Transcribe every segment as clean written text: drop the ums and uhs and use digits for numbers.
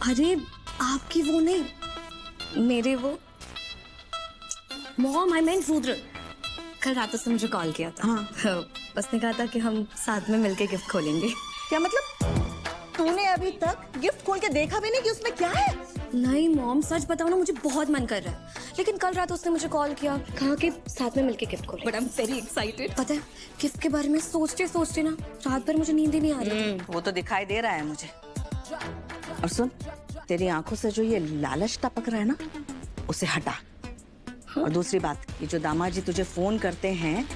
अरे आपकी वो नहीं, मेरे वो मॉम, आई मीन रुद्र। कल रात उसने मुझे कॉल किया था। हाँ। उसने कहा था कि हम साथ में मिलके गिफ्ट खोलेंगे। क्या मतलब? तूने अभी तक गिफ्ट खोल के देखा भी नहीं कि उसमें क्या है? नहीं मॉम, सच बताओ ना, मुझे बहुत मन कर रहा है, लेकिन कल रात उसने मुझे कॉल किया, कहा कि साथ में मिलके गिफ्ट खोलेंगे। But I am very excited. पता है गिफ्ट के बारे में सोचते सोचते ना रात भर मुझे नींद ही नहीं आ रही थी। वो तो दिखाई दे रहा है मुझे। और सुन, तेरी आंखों से जो ये लालच टपक रहा है ना, उसे हटा। और दूसरी बात, ये जो दामाद जी तुझे फोन करते हैं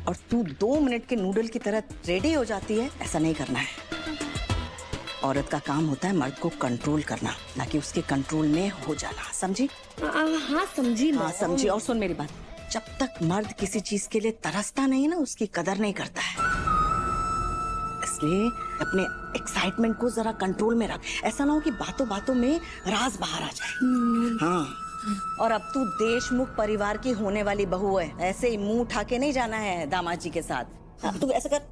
और तू 2 मिनट के नूडल की तरह रेडी हो जाती है, ऐसा नहीं करना है। औरत का काम होता है मर्द को कंट्रोल करना, ना कि उसके कंट्रोल में हो जाना। समझी? हाँ समझी। हाँ समझी। और सुन मेरी बात, जब तक मर्द किसी चीज के लिए तरसता नहीं ना, उसकी कदर नहीं करता है। इसलिए अपने एक्साइटमेंट को जरा कंट्रोल में रख। ऐसा ना हो कि बातों बातों में राज बाहर आ जाए। हाँ। और अब तू देशमुख परिवार की होने वाली बहू है, ऐसे ही मुंह उठा के नहीं जाना है दामाद जी के साथ। अब तू ऐसा कर।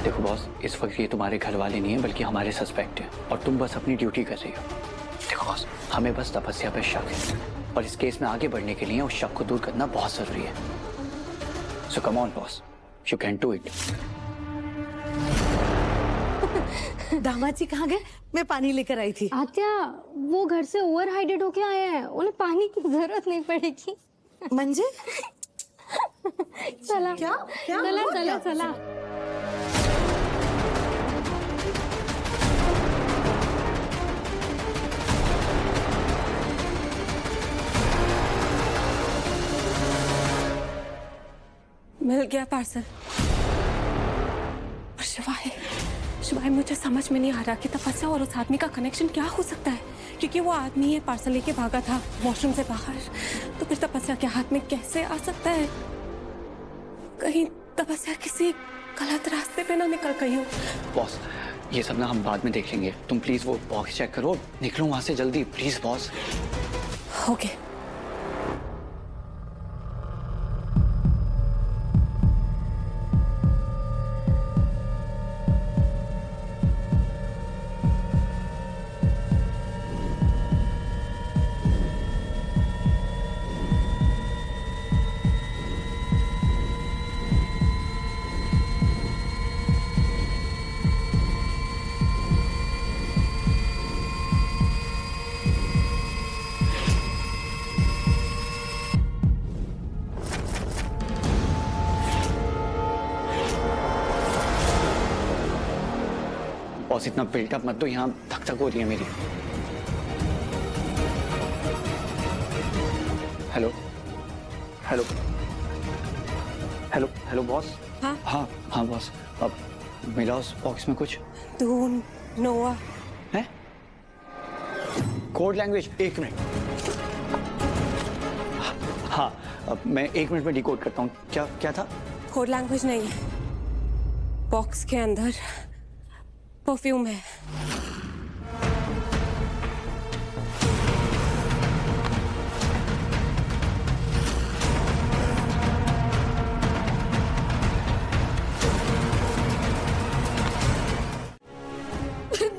देखो बॉस, इस वक्त ये तुम्हारे घर वाले नहीं है बल्कि हमारे सस्पेक्ट हैं, और तुम बस अपनी ड्यूटी कर रही हो। देखो बॉस, हमें बस तपस्या पर शक है, और इस केस में आगे बढ़ने के लिए उस शक को दूर करना बहुत जरूरी है। So come on boss, you can do it. दामाद जी कहाँ गए? मैं पानी लेकर आई थी। आत्या, वो घर से ओवर हाइड्रेट होके आए हैं, उन्हें पानी की जरूरत नहीं पड़ेगी। मंजे? चला क्या? क्या? चला हुआ चला क्या? चला। मिल गया पार्सल। और शिवाय, शिवाय मुझे समझ में नहीं आ रहा कि तपस्या और उस आदमी का कनेक्शन क्या हो सकता है, क्योंकि वो आदमी ये पार्सल लेके भागा था वॉशरूम से बाहर, तो फिर तपस्या के हाथ में कैसे आ सकता है? कहीं तपस्या किसी गलत रास्ते पे ना निकल गई हो। बॉस, ये सब ना हम बाद में देख लेंगे। तुम प्लीज वो बॉक्स चेक करो, निकलो वहां से जल्दी प्लीज बॉस। ओके। बॉस इतना बिल्टअप मत दो, यहाँ धक धक हो रही है मेरी। Hello hello hello hello boss. हाँ? हाँ हाँ बॉस, अब मिला उस बॉक्स में कुछ तू नोआ है? Code language, 1 minute. हाँ, अब मैं 1 मिनट में डिकोड करता हूँ। क्या क्या था? कोड लैंग्वेज नहीं है, बॉक्स के अंदर परफ्यूम है।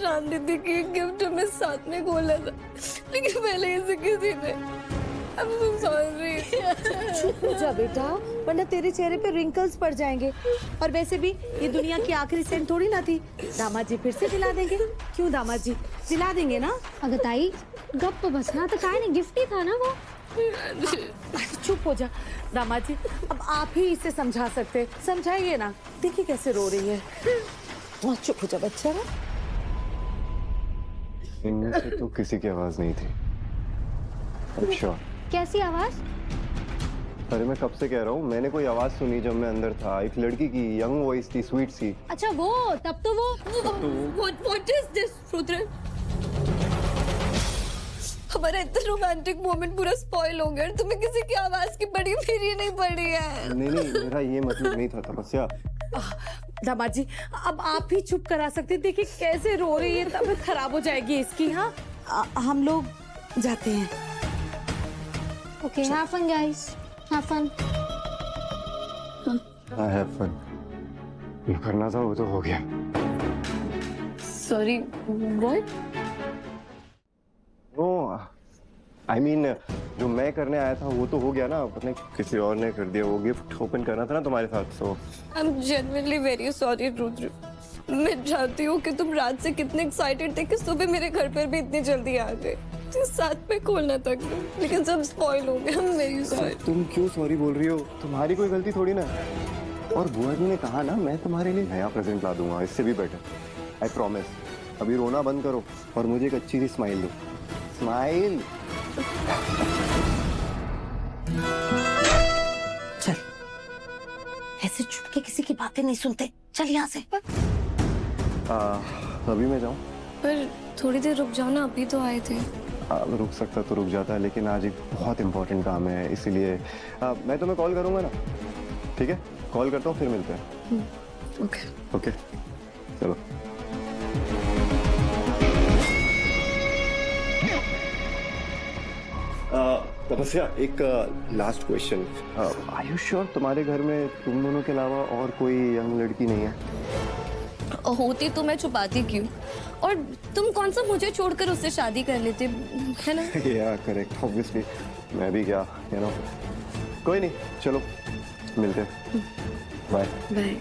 राम दीदी की गिफ्ट में साथ में खोला था, लेकिन पहले इसे किसी ने। I'm so sorry। चुप हो जा बेटा, वरना तेरे चेहरे पे रिंकल्स पड़ जाएंगे। और वैसे भी ये दुनिया की आखिरी सेंट थोड़ी ना थी। दामाद जी फिर से दिला देंगे। क्यों दामाद जी, दिला देंगे ना? अगर ताई गप बसना तो काय नहीं, गिफ्ट ही था ना वो। चुप हो जा दामाद जी, अब आप ही इसे समझा सकते। समझाइए ना, देखिए कैसे रो रही है। चुप हो जा बच्चा। इनमें से तो किसी की आवाज नहीं थी। अच्छा, कैसी आवाज? अरे मैं कब से कह रहा हूँ, मैंने कोई आवाज सुनी जब मैं अंदर था। एक लड़की की यंग वॉइस थी, स्वीट सी। अच्छा वो, तब तो वो What is this, रुद्र? हमारा इतना रोमांटिक मोमेंट पूरा स्पॉइल हो गया और तुम्हें किसी की आवाज की पड़ी फिर ये नहीं पड़ी है। नहीं नहीं, मेरा ये मतलब नहीं था तपस्या। दामाद जी अब आप ही चुप करा सकते, देखिए कैसे रो रही है, तबीयत खराब हो जाएगी इसकी। हाँ हम लोग जाते हैं। Okay, have fun guys, have fun. I have fun. जो करना था वो तो हो गया। Sorry what? No I mean जो मैं करने आया था वो तो हो गया ना, पता नहीं किसी और ने कर दिया। वो गिफ्ट ओपन करना था ना तुम्हारे साथ, तो I am genuinely very sorry Rudra. मैं जानती हूँ कि तुम रात से कितने एक्साइटेड थे कि सुबह मेरे घर पर भी इतनी जल्दी आ गए। तो साथ में खोलना था, लेकिन सब स्पॉइल हो गया। I'm very sorry। तुम क्यों सॉरी बोल रही हो? तुम्हारी कोई गलती थोड़ी ना है। और बुआ जी ने कहा ना मैं तुम्हारे लिए नया प्रेजेंट ला दूंगा, इससे भी बेटर। I promise. अभी रोना बंद करो और मुझे एक अच्छी सी स्माइल दो। स्माइल। चल, ऐसे चुपके किसी की बातें नहीं सुनते, चल यहाँ से। अभी मैं जाऊँ? पर थोड़ी देर रुक जाओ ना, अभी तो आए थे। रुक सकता तो रुक जाता है, लेकिन आज एक बहुत इंपॉर्टेंट काम है, इसीलिए मैं तुम्हें कॉल करूंगा ना। ठीक है, कॉल करता हूँ, फिर मिलते हैं। ओके ओके चलो। तपस्या, एक last question. Are you sure तुम्हारे घर में तुम दोनों के अलावा और कोई यंग लड़की नहीं है? होती तो मैं छुपाती क्यों? और तुम कौन सा मुझे छोड़कर उससे शादी कर लेते, है ना? या करेक्ट, ऑब्वियसली। मैं भी क्या, यू नो। कोई नहीं, चलो मिलते हैं। बाय। बाय।